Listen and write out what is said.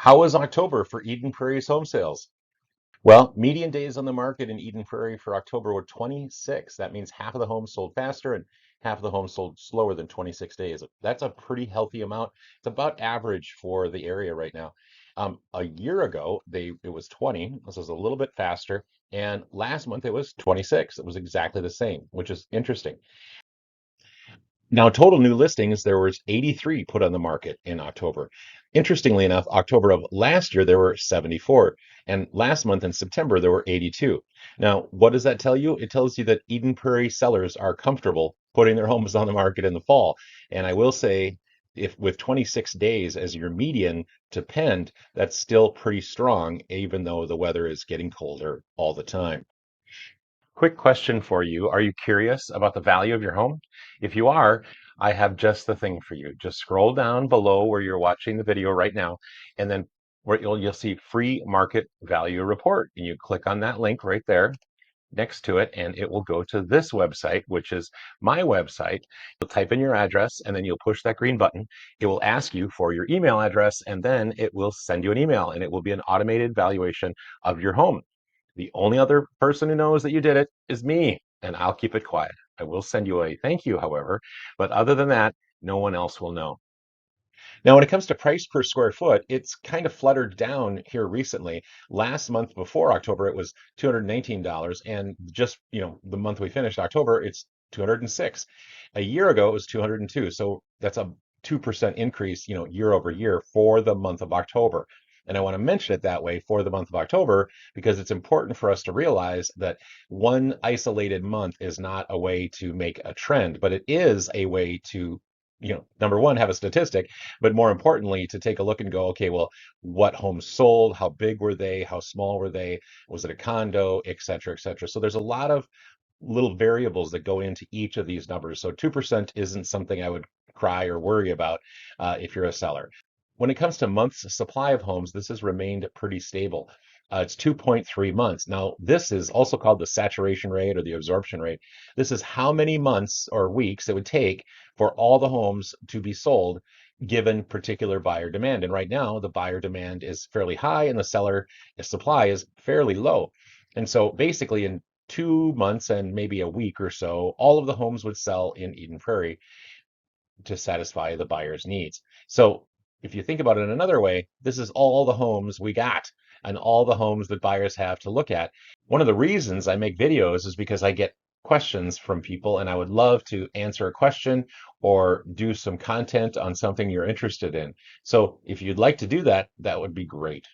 How was October for Eden Prairie's home sales? Well, median days on the market in Eden Prairie for October were 26. That means half of the homes sold faster and half of the homes sold slower than 26 days. That's a pretty healthy amount. It's about average for the area right now. A year ago, it was 20. This was a little bit faster. And last month it was 26. It was exactly the same, which is interesting. Now, total new listings, there was 83 put on the market in October. Interestingly enough, October of last year, there were 74. And last month in September, there were 82. Now, what does that tell you? It tells you that Eden Prairie sellers are comfortable putting their homes on the market in the fall. And I will say, if with 26 days as your median to pend, that's still pretty strong, even though the weather is getting colder all the time. Quick question for you. Are you curious about the value of your home? If you are, I have just the thing for you. Just scroll down below where you're watching the video right now, and then where you'll see free market value report. And you click on that link right there next to it, and it will go to this website, which is my website. You'll type in your address, and then you'll push that green button. It will ask you for your email address, and then it will send you an email, and it will be an automated valuation of your home. The only other person who knows that you did it is me, and I'll keep it quiet. I will send you a thank you, however, but other than that, no one else will know. Now, when it comes to price per square foot, it's kind of fluttered down here recently. Last month before October, it was $219, and just, the month we finished, October, it's 206. A year ago, it was 202. So that's a 2% increase, year over year for the month of October. And I want to mention it that way for the month of October because it's important for us to realize that one isolated month is not a way to make a trend, but it is a way to number one, have a statistic, but more importantly, to take a look and go, okay, well, what homes sold? How big were they? How small were they? Was it a condo, et cetera, et cetera? So there's a lot of little variables that go into each of these numbers. So 2% isn't something I would cry or worry about if you're a seller. When it comes to months supply of homes, this has remained pretty stable. It's 2.3 months. Now, this is also called the saturation rate or the absorption rate. This is how many months or weeks it would take for all the homes to be sold given particular buyer demand. And right now, the buyer demand is fairly high and the seller supply is fairly low. And so basically, in 2 months and maybe a week or so, all of the homes would sell in Eden Prairie to satisfy the buyer's needs. So if you think about it another way, this is all the homes we got and all the homes that buyers have to look at. One of the reasons I make videos is because I get questions from people and I would love to answer a question or do some content on something you're interested in. So if you'd like to do that, that would be great.